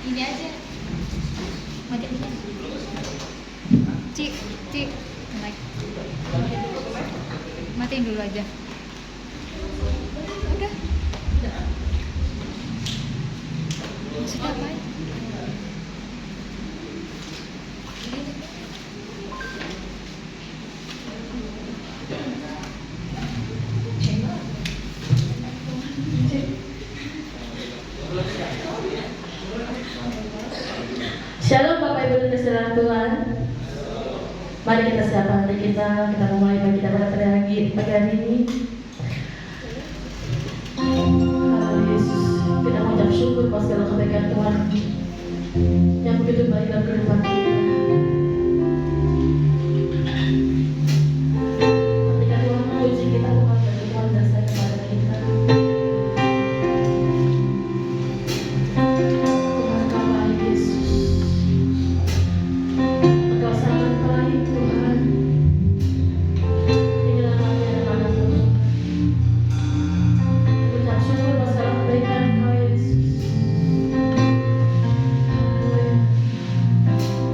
Ini aja. Cik, naik. Matiin dulu aja. Udah. Maksudnya apa? Shalom Bapak Ibu dan saudara Tuhan. Mari kita siapkan hati kita memulai pagi kita pada pagi hari ini. Haleluya Yesus, kita mengucap syukur atas segala kebaikan Tuhan yang begitu baik dalam kehidupan kita. Ketika Tuhan menguji kita, menghargai Tuhan dasar kepada kita. Tuhan Kau baik Yesus. Engkau sangat baik Tuhan. Inilah kami anak-anak-Mu. Mengucap syukur atas segala kebaikan Kau Yesus. Haleluya.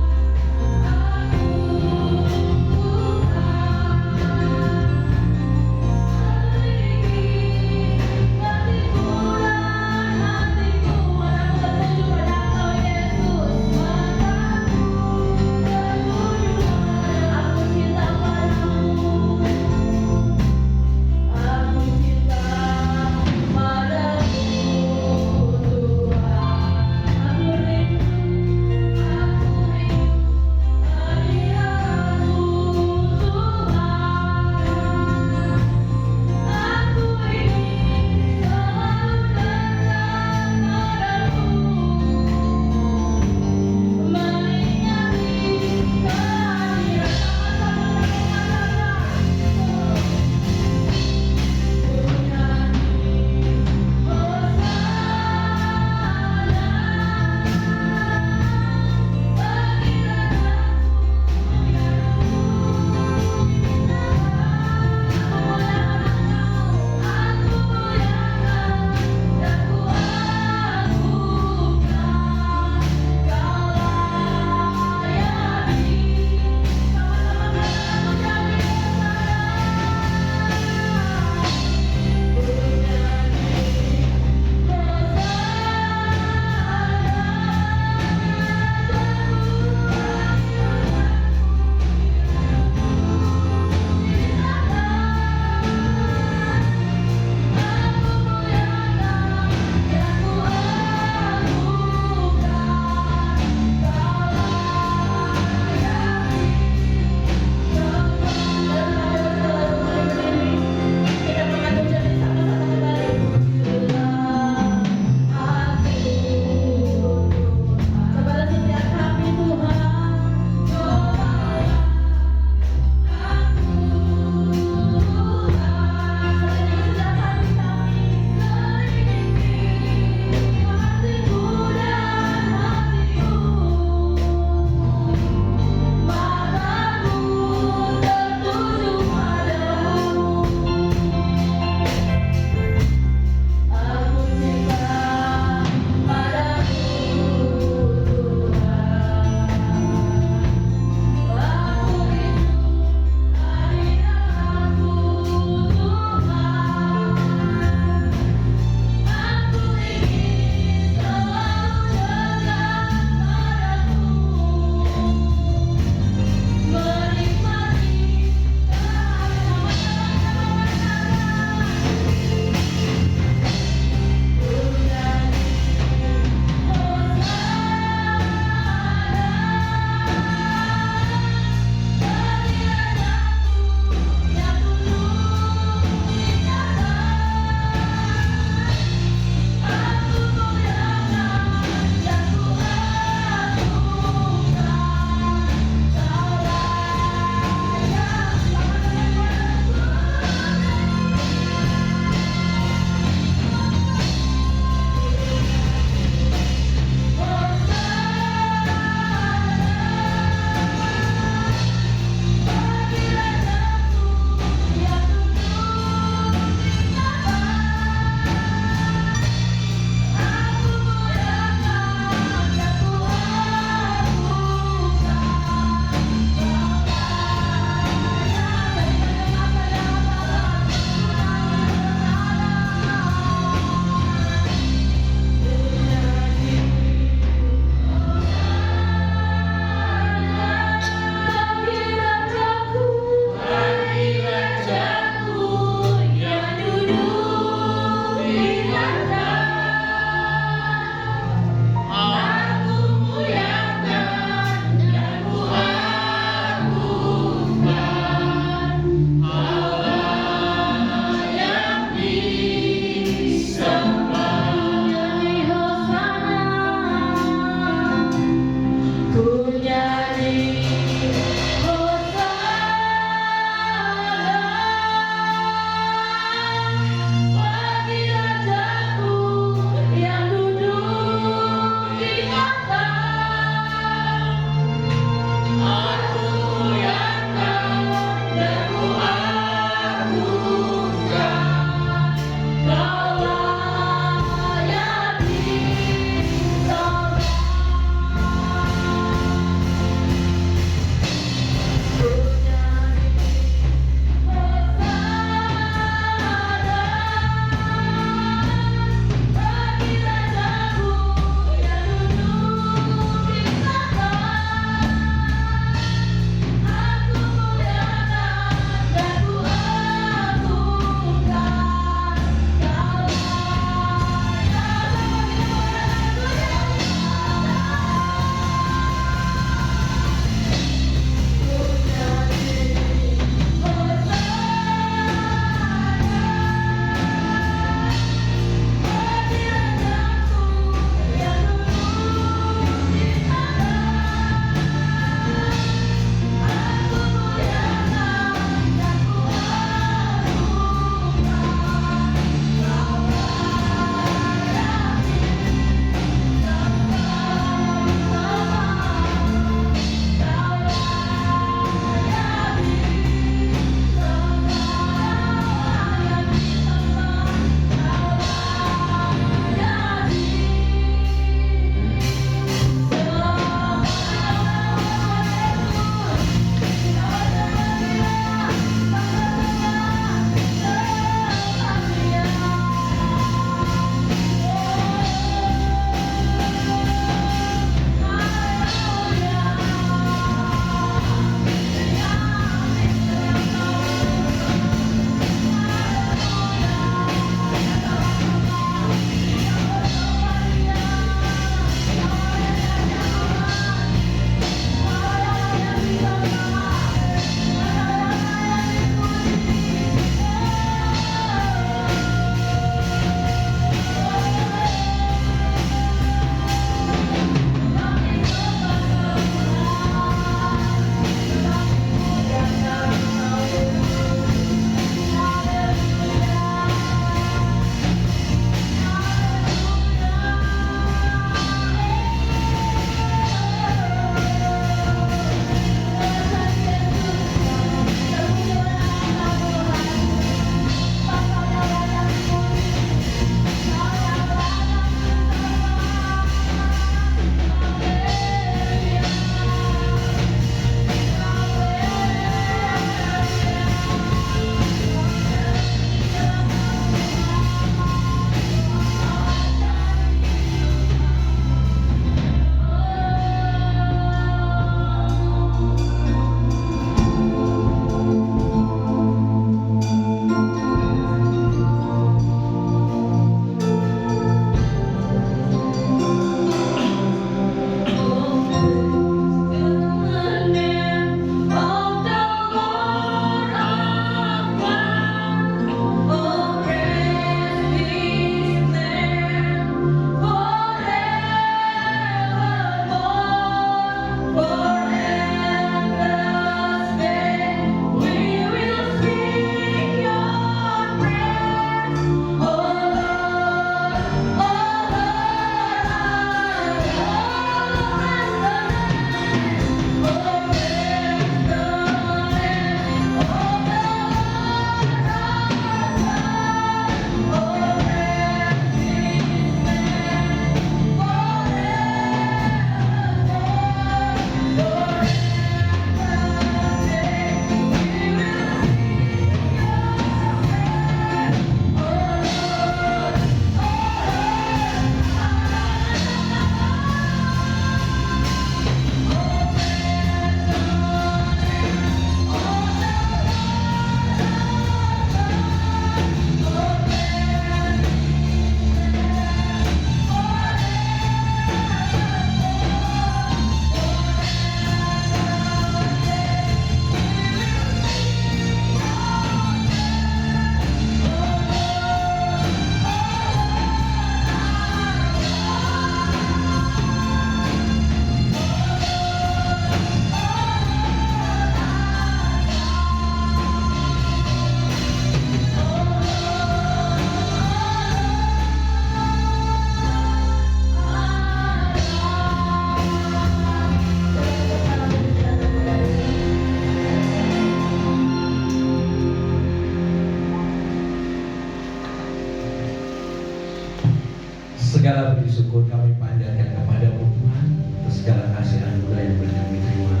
Segala puji syukur kami panjatkan kepada-Mu Tuhan atas segala kasih anugerah yang boleh kami terima.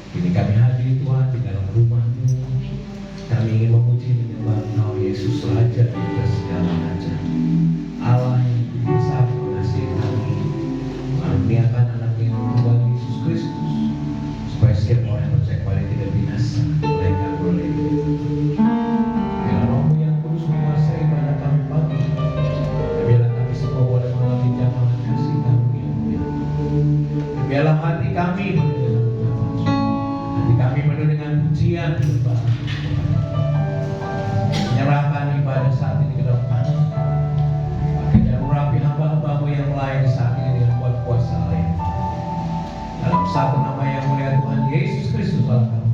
Kini kami hadir Tuhan di dalam rumah-Mu. Kami ingin memuji menyembah Engkau Yesus Raja di atas segala raja. Allah yang besar mengasihi kami, mengaruniakan anaknya yang tunggal Yesus Kristus, supaya setiap orang yang percaya kepada Dia tidak binasa, melainkan beroleh hidup. Biarlah Roh-Mu yang kudus menguasai pada kami pagi, dan biarlah kami semua boleh mengalami jamahan kasih Kamu yang mulia. Dan biarlah hati kami penuh dengan ucapan syukur, hati kami penuh dengan pujian menyembah, menyerahkan ibadah saat ini ke dalam tangan. Pakai dan urapi hamba-hamba-Mu yang lain saat ini dengan kuat kuasa lain. Dalam satu nama yang mulia Tuhan Yesus Kristus Allah kami.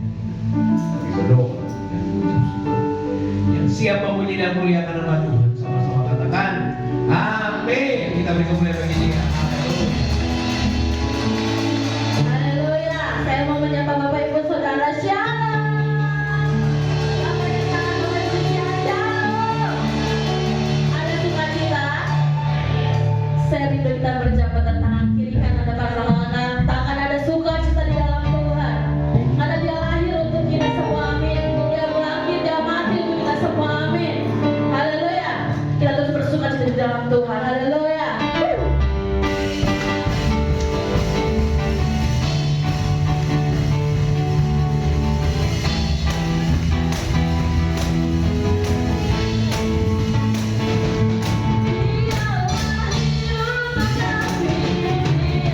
Kami berdoa dan mengucap syukur. Yang siap memuji dan muliakan nama Tuhan, sama-sama katakan amin. Kita beri kemuliaan bagi Dia. Haleluya. Haleluya. Saya mau menyapa Bapak Ibu Saudara Shalom. Bapak yang tangan Bapak Ibu Shalom. Ada sukacita. Saya rindu kita berjabatan tangan kiri kanan depan belakang. Tangan ada sukacita di dalam Tuhan. Karena Dia lahir untuk kita semua, amin. Dia bangkit, Dia mati untuk kita semua, amin. Haleluya. Kita terus bersukacita di dalam Tuhan. Haleluya. Dia lahir untuk kami.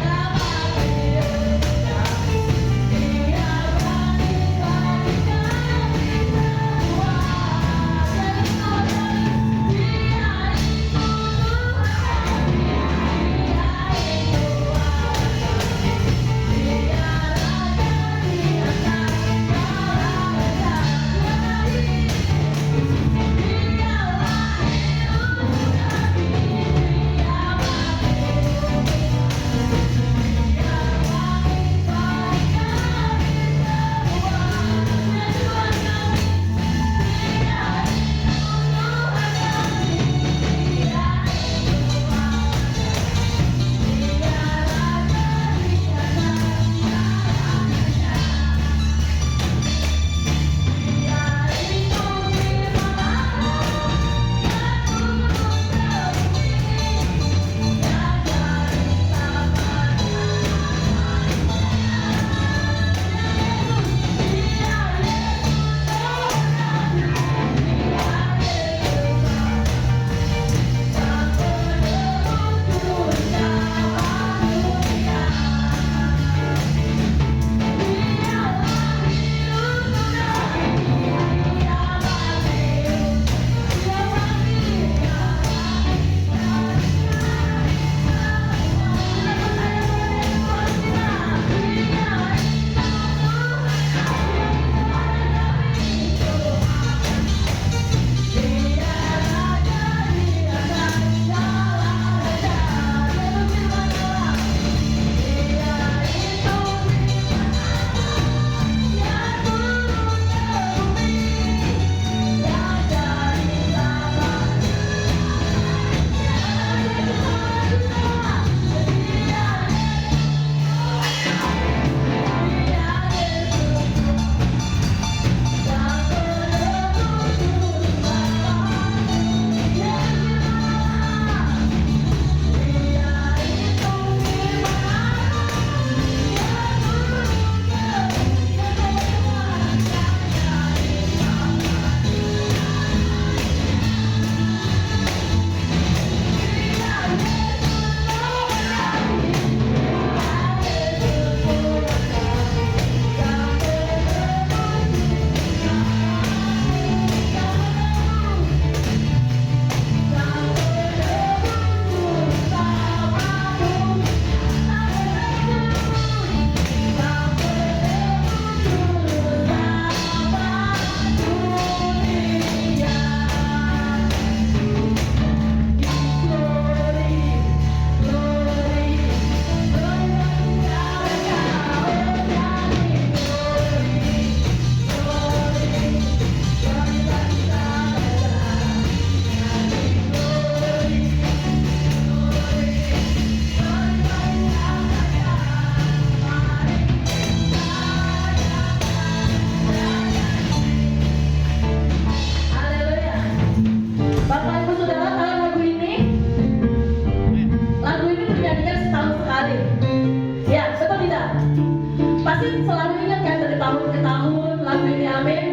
pasti selalu ingat kan dari tahun ke tahun lagu ini, amin.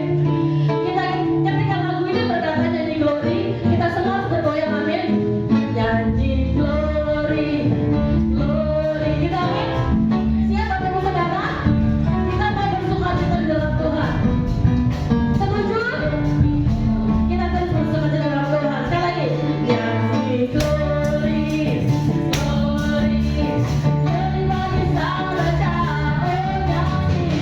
Kita ketika lagu ini berkata nyanyi glory, kita semua harus bergoyang, amin. Nyanyi glory, glory, kita amin. Siap Bapak Ibu Saudara? Kita mau bersukacita di dalam Tuhan. Setuju? Kita terus bersukacita di dalam Tuhan. Sekali lagi, nyanyi glory, glory, glory bagi Sang Raja, oh nyanyi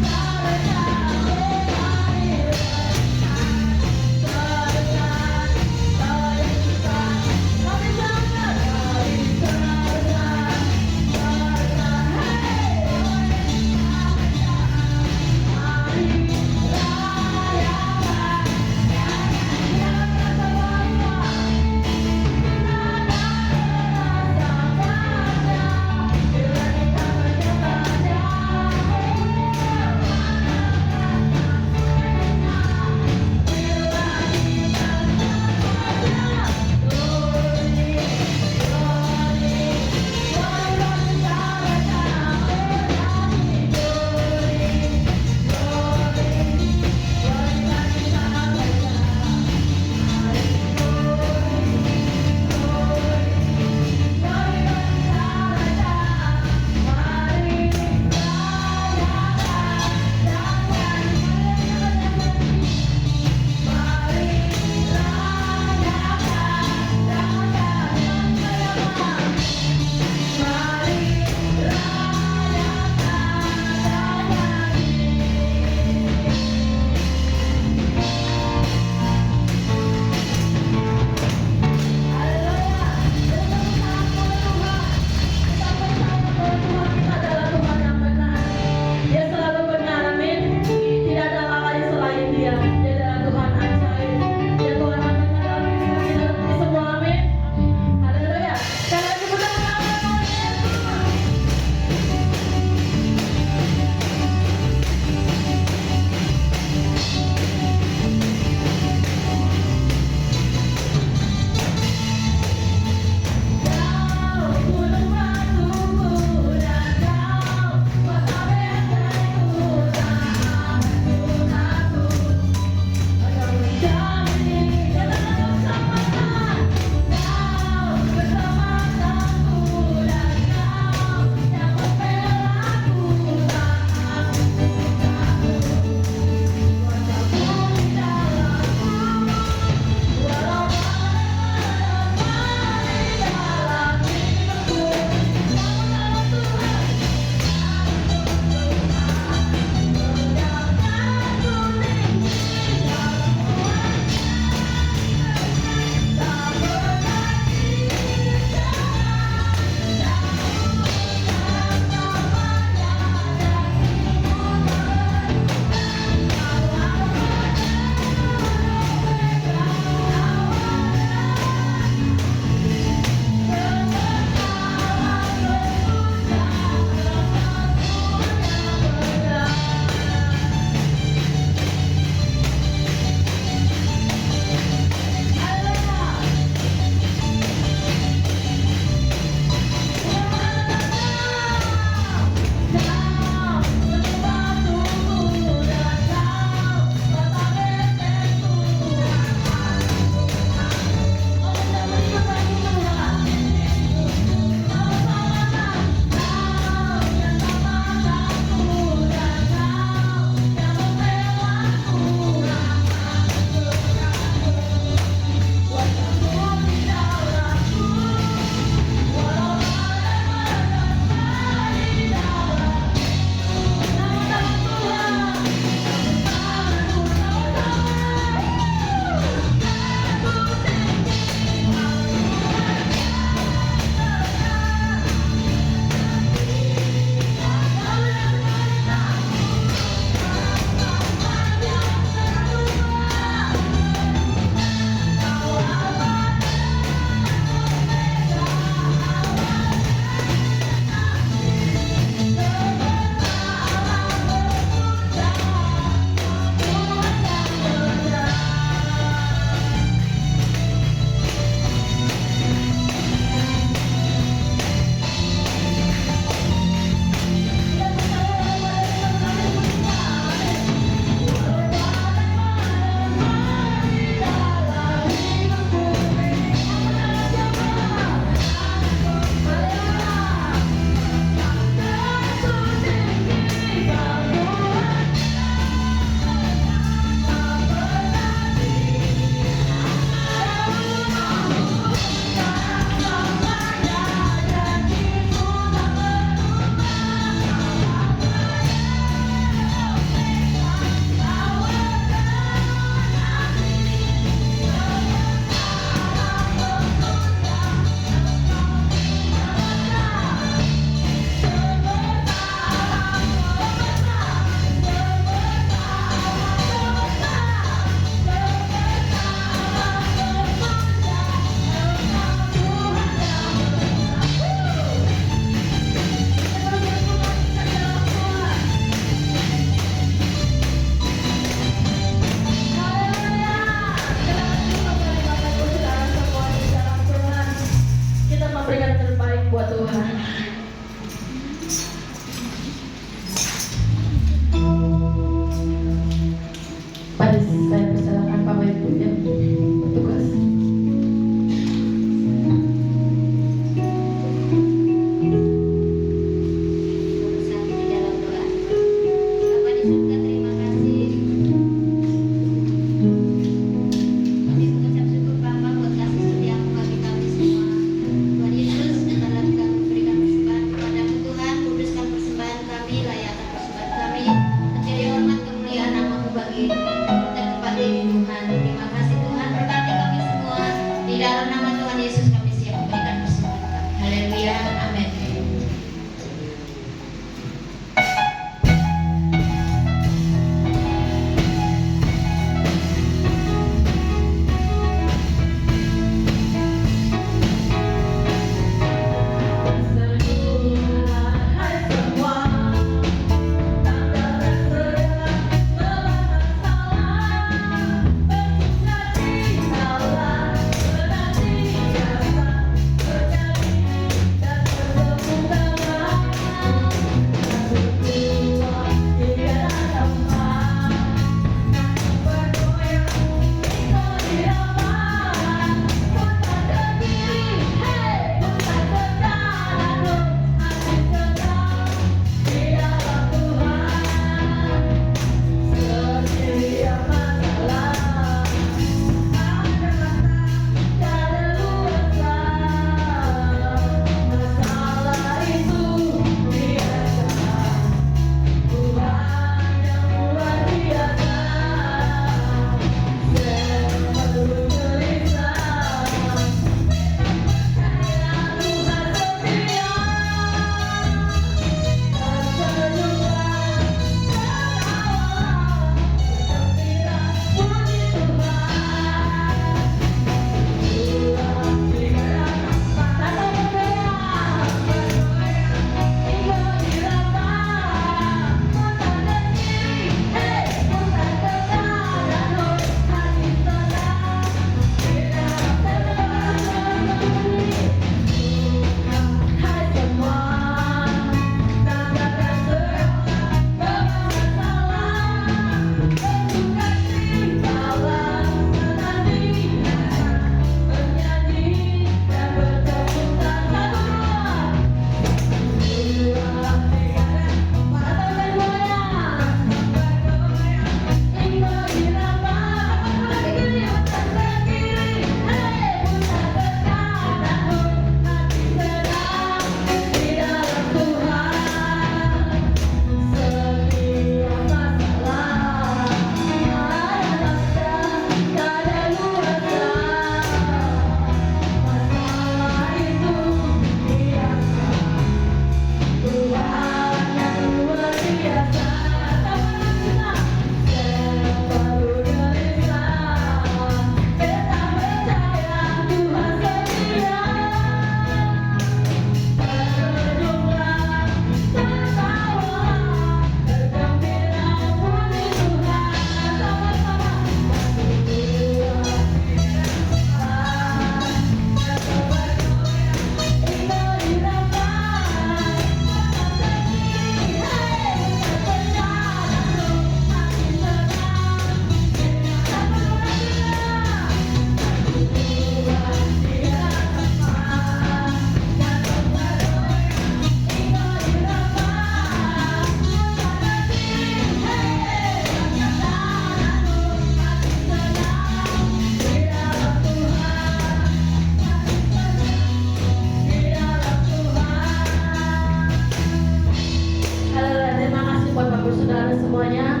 semuanya.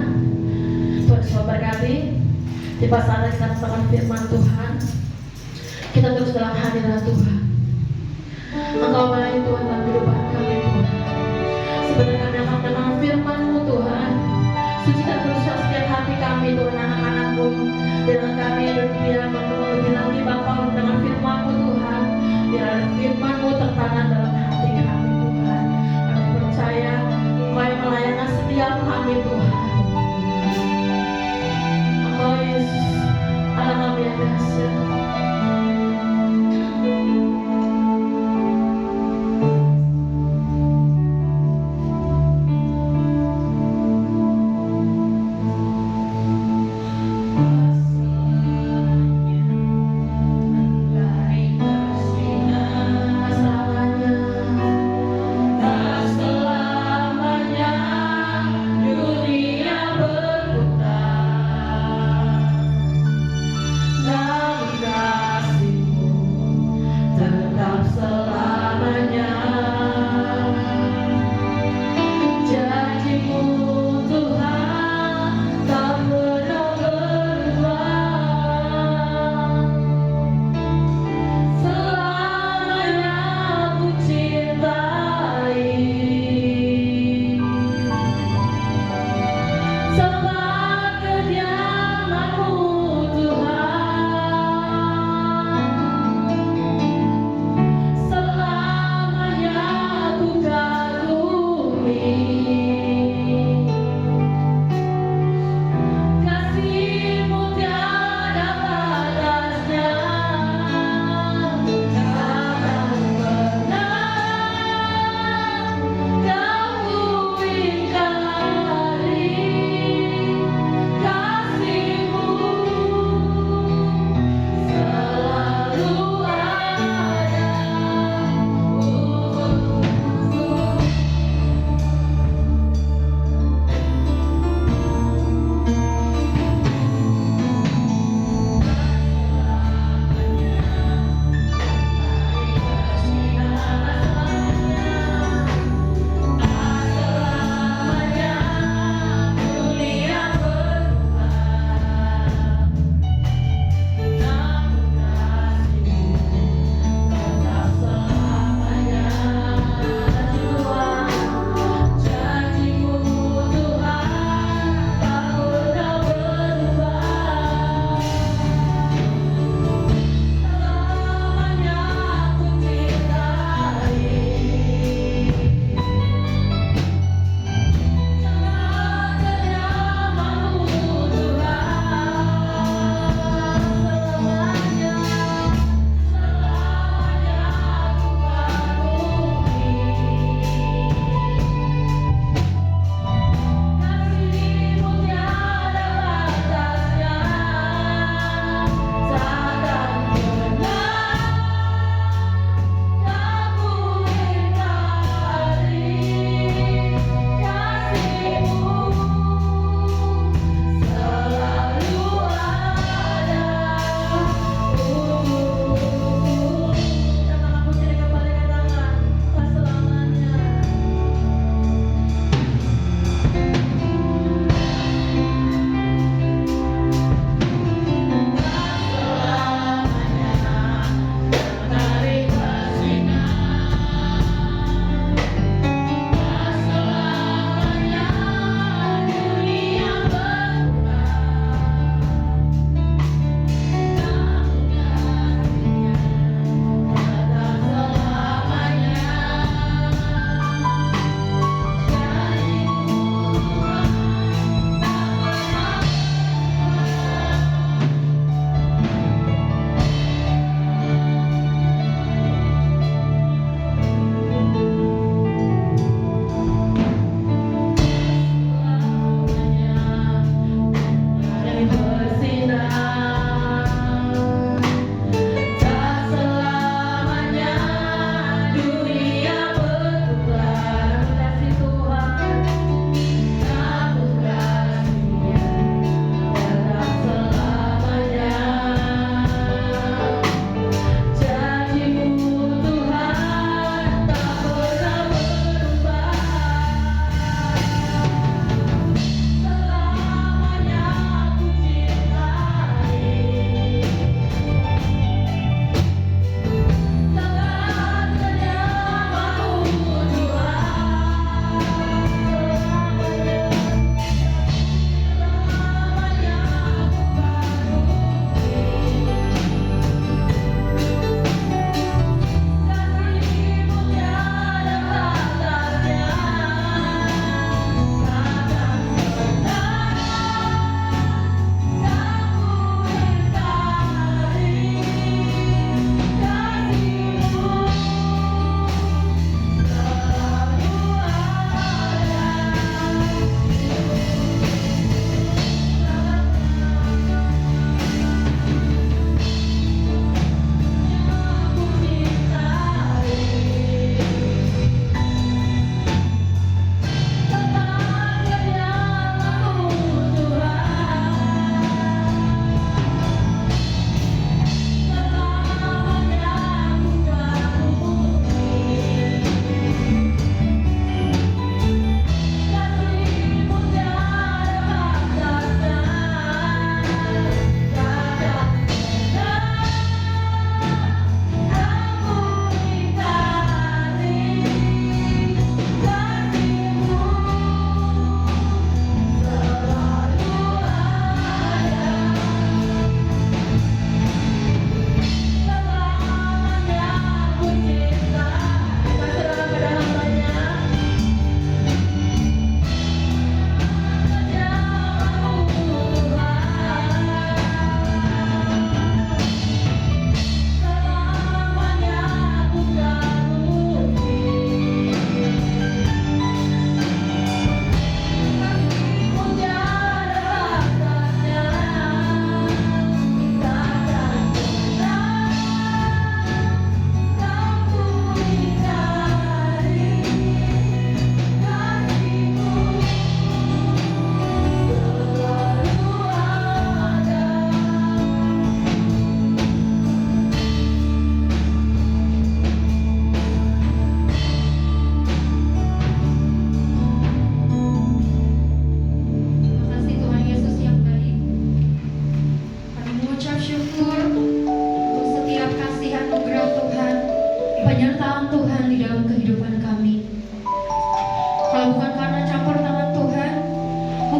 Tuhan Yesus memberkati. Di pasal kita mendengarkan firman Tuhan, kita terus dalam hadirat Tuhan. Engkau baik Tuhan dalam kehidupan kami Tuhan. Sebenarnya kami akan mendengar firman-Mu Tuhan. Sucikan terus setiap hati kami Tuhan, anak-anak-Mu. Dan kami berbiar lebih lagi Bapa mendengar firman-Mu Tuhan. Biar firman-Mu tertanam dalam hati kami Tuhan. Kami percaya Engkau yang melayani setiap kami Tuhan. Engkau Yesus, Allah kami yang dahsyat.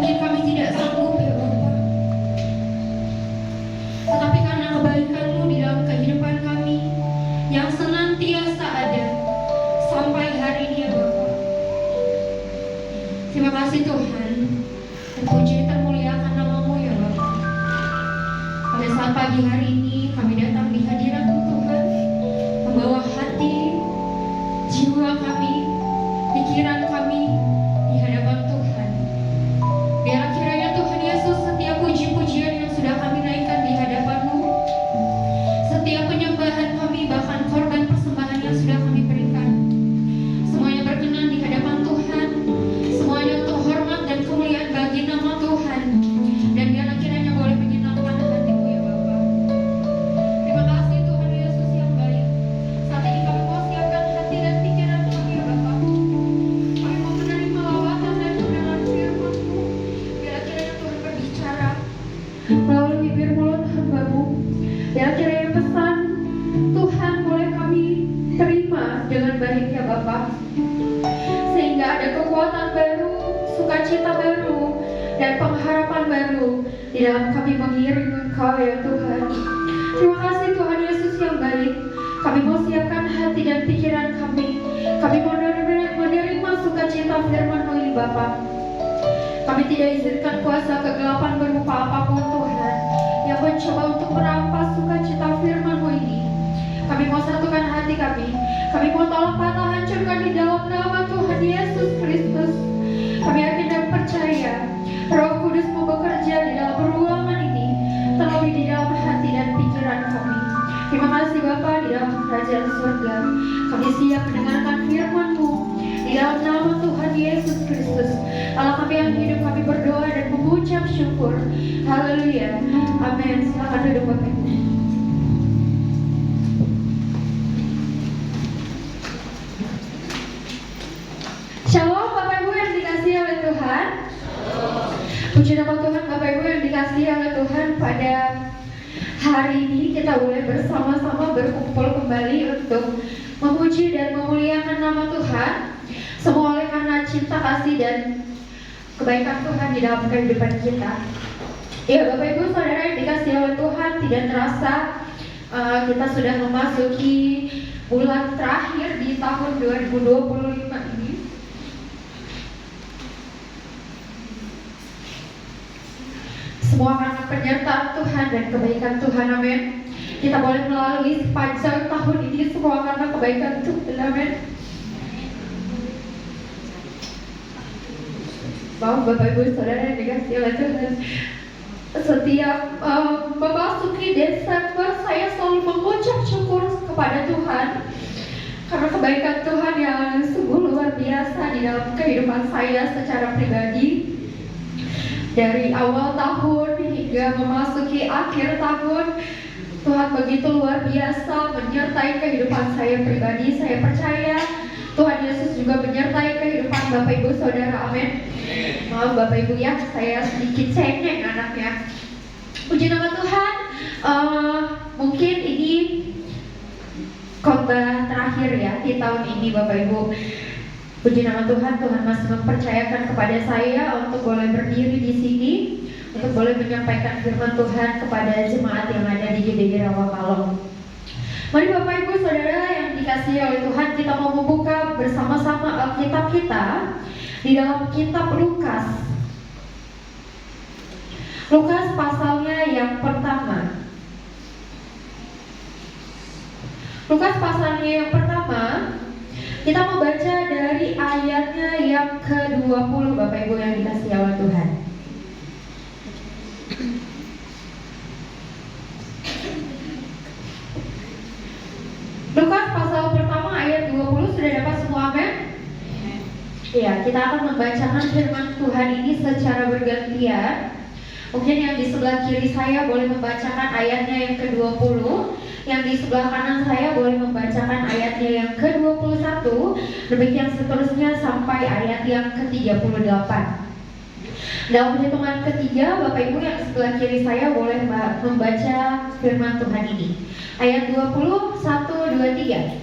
Mungkin kami tidak sanggup ya Bapa, tetapi karena kebaikan-Mu di dalam kehidupan kami yang senantiasa ada sampai hari ini ya Bapa. Terima kasih Tuhan, dan puji termuliakan nama-Mu ya Bapa. Pada saat pagi hari ini kami datang di hadirat-Mu Tuhan, membawa hati, jiwa kami, pikiran kami di hadapan Tuhan. Biarlah kiranya Tuhan Yesus setiap puji-pujian yang sudah kami naikkan di hadapan-Mu, setiap penyembahan kami, bahkan korban persembahan yang sudah kami berikan, semuanya berkenan di hadapan Tuhan, semuanya untuk hormat dan kemuliaan bagi nama Tuhan. Dan biarlah kiranya boleh menyenangkan hati-Mu ya Bapa. Terima kasih Tuhan Yesus yang baik. Saat ini kami mau siapkan hati dan pikiran kami ya Bapa. Kami mau menerima lawatan dan kebenaran firman-Mu. Biarlah kiranya Tuhan berbicara melalui bibir mulut hamba-Mu. Biarlah kiranya pesan Tuhan boleh kami terima dengan baik ya Bapa, sehingga ada kekuatan baru, sukacita baru, dan pengharapan baru di dalam kami mengiring Engkau ya Tuhan. Terima kasih Tuhan Yesus yang baik. Kami mau siapkan hati dan pikiran kami. Kami mau menerima sukacita firman-Mu ini Bapa. Kami tidak izinkan kuasa kegelapan berupa apapun Tuhan yang mencoba untuk merampas sukacita firman-Mu ini. Kami mau satukan hati kami. Kami mau tolak patah hancurkan di dalam nama Tuhan Yesus Kristus. Kami yakin dan percaya Roh Kudus mau bekerja di dalam ruangan ini, terlebih di dalam hati dan pikiran kami. Terima kasih Bapa, di dalam kerajaan surga kami siap mendengarkan firman-Mu di dalam nama Tuhan Yesus Kristus. Allah kami yang hidup, kami berdoa dan mengucap syukur. Haleluya. Amin. Silakan duduk Bapak Ibu. Shalom Bapak Ibu yang dikasihi oleh Tuhan. Puji nama Tuhan Bapak Ibu yang dikasihi oleh Tuhan. Pada hari ini kita boleh bersama-sama berkumpul kembali untuk memuji dan memuliakan nama Tuhan. Semua oleh karena cinta kasih dan kebaikan Tuhan di dalam kehidupan kita. Ya Bapak Ibu Saudara yang dikasihi oleh Tuhan, tidak terasa kita sudah memasuki bulan terakhir di tahun 2025 ini. Semua karena penyertaan Tuhan dan kebaikan Tuhan, amin. Kita boleh melalui sepanjang tahun ini semua karena kebaikan Tuhan, amin. Maaf Bapak Ibu Saudara yang dikasihi oleh Tuhan, setiap memasuki Desember saya selalu mengucap syukur kepada Tuhan karena kebaikan Tuhan yang sungguh luar biasa di dalam kehidupan saya secara pribadi. Dari awal tahun hingga memasuki akhir tahun, Tuhan begitu luar biasa menyertai kehidupan saya pribadi. Saya percaya Tuhan Yesus juga menyertai kehidupan Bapak Ibu Saudara, amin. Maaf Bapak Ibu ya, saya sedikit cengeng anaknya. Puji nama Tuhan. Mungkin ini khotbah terakhir ya di tahun ini Bapak Ibu. Puji nama Tuhan, Tuhan masih mempercayakan kepada saya untuk boleh berdiri di sini, untuk boleh menyampaikan firman Tuhan kepada jemaat yang ada di GBG Rawakalong. Mari Bapak Ibu Saudara yang dikasihi oleh Tuhan, kita mau membuka bersama-sama Alkitab kita di dalam kitab Lukas. Lukas pasalnya yang pertama. Lukas pasalnya yang pertama, kita mau baca dari ayatnya yang ke-20 Bapak Ibu yang dikasihi oleh Tuhan. Lukas pasal pertama ayat 20, sudah dapat semua, amin? Ya, kita akan membacakan firman Tuhan ini secara bergantian. Mungkin yang di sebelah kiri saya boleh membacakan ayatnya yang ke-20, yang di sebelah kanan saya boleh membacakan ayatnya yang ke-21, demikian seterusnya sampai ayat yang ke-38. Dalam hitungan ketiga, Bapak Ibu yang sebelah kiri saya boleh membaca firman Tuhan ini. Ayat 20, 1, 2, 3.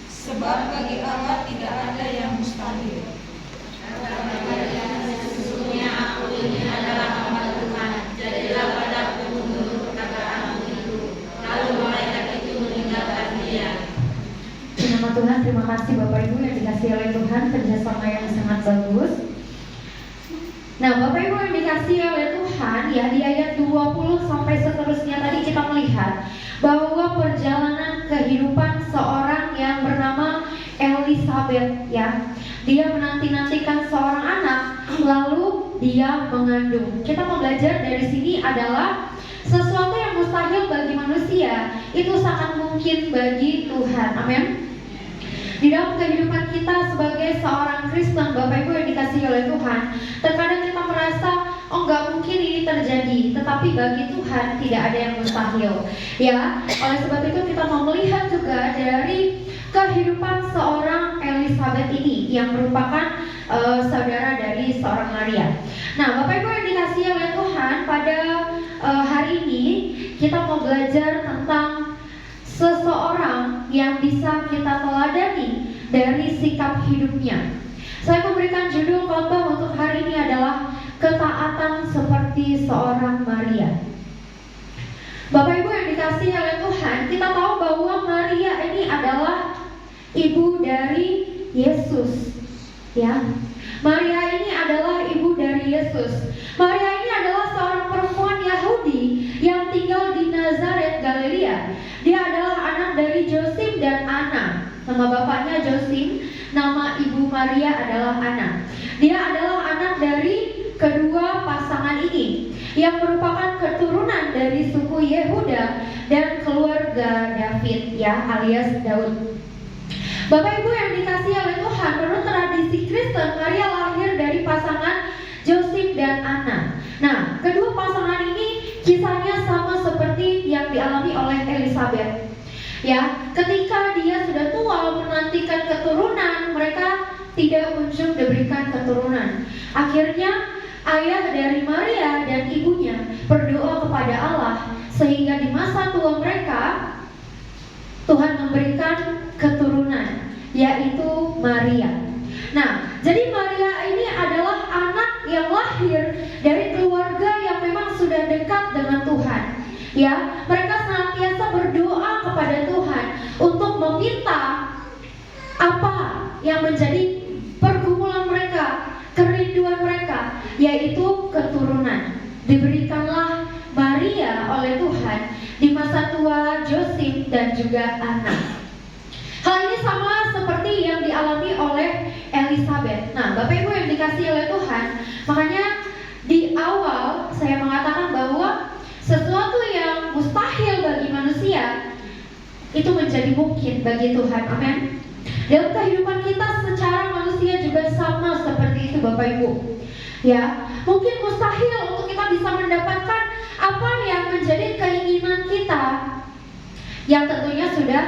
Sebab bagi Allah tidak ada yang mustahil. Nama Tuhan, terima kasih Bapak Ibu yang dikasihi oleh Tuhan, kerjasama yang sangat bagus. Nah, Bapak Ibu yang dikasihi oleh Tuhan, ya di ayat 20 sampai seterusnya tadi kita melihat bahwa perjalanan kehidupan seorang yang bernama Elisabeth, ya. Dia menanti-nantikan seorang anak, lalu dia mengandung. Kita mau belajar dari sini adalah sesuatu yang mustahil bagi manusia itu sangat mungkin bagi Tuhan. Amin. Di dalam kehidupan kita sebagai seorang Kristen, Bapak Ibu yang dikasihi oleh Tuhan, terkadang kita merasa, oh nggak mungkin ini terjadi, tetapi bagi Tuhan tidak ada yang mustahil. Ya, oleh sebab itu kita mau melihat juga dari kehidupan seorang Elisabeth ini yang merupakan saudara dari seorang Maria. Nah, Bapak Ibu yang dikasihi oleh Tuhan, pada hari ini kita mau belajar tentang seseorang yang bisa kita teladani dari sikap hidupnya. Saya memberikan judul khotbah untuk hari ini adalah ketaatan seperti seorang Maria. Bapak Ibu yang dikasihi oleh Tuhan, kita tahu bahwa Maria ini adalah ibu dari Yesus. Ya, Maria ini adalah ibu dari Yesus. Maria ini adalah seorang perempuan Yahudi yang tinggal di Nazaret, Galilea. Dia adalah anak dari Josim dan Anna. Nama bapaknya Josim, nama ibu Maria adalah Anna. Dia adalah anak dari kedua pasangan ini yang merupakan keturunan dari suku Yehuda dan keluarga David, ya, alias Daud. Bapak Ibu yang dikasihi oleh Tuhan, menurut tradisi Kristen, Maria lahir dari pasangan Josim dan Anna. Nah, kedua pasangan ini kisahnya sama seperti yang dialami oleh Elisabeth. Ya, ketika dia sudah tua menantikan keturunan, mereka tidak kunjung diberikan keturunan. Akhirnya ayah dari Maria dan ibunya berdoa kepada Allah sehingga di masa tua mereka Tuhan memberikan keturunan, yaitu Maria. Nah, jadi Maria ini adalah anak yang lahir dari keluarga yang memang sudah dekat dengan Tuhan. Ya, mereka senantiasa berdoa kepada Tuhan untuk meminta apa yang menjadi pergumulan mereka, kerinduan mereka, yaitu keturunan. Diberikanlah Maria oleh Tuhan di masa tua Josim dan juga Anna. Hal ini sama seperti yang dialami oleh Elisabeth. Nah, Bapak Ibu yang dikasihi oleh Tuhan, makanya di awal saya mengatakan bahwa sesuatu yang mustahil bagi manusia itu menjadi mungkin bagi Tuhan. Amin. Dalam kehidupan kita secara manusia juga sama seperti itu, Bapak Ibu. Ya, mungkin mustahil untuk kita bisa mendapatkan apa yang menjadi keinginan kita, yang tentunya sudah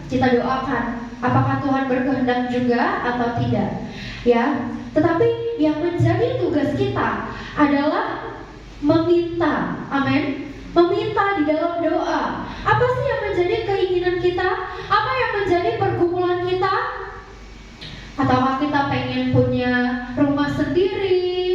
kita doakan. Apakah Tuhan berkehendak juga atau tidak? Ya, tetapi yang menjadi tugas kita adalah meminta. Amin. Meminta di dalam doa. Apa sih yang menjadi keinginan kita? Apa yang menjadi pergumulan kita? Ataukah kita pengen punya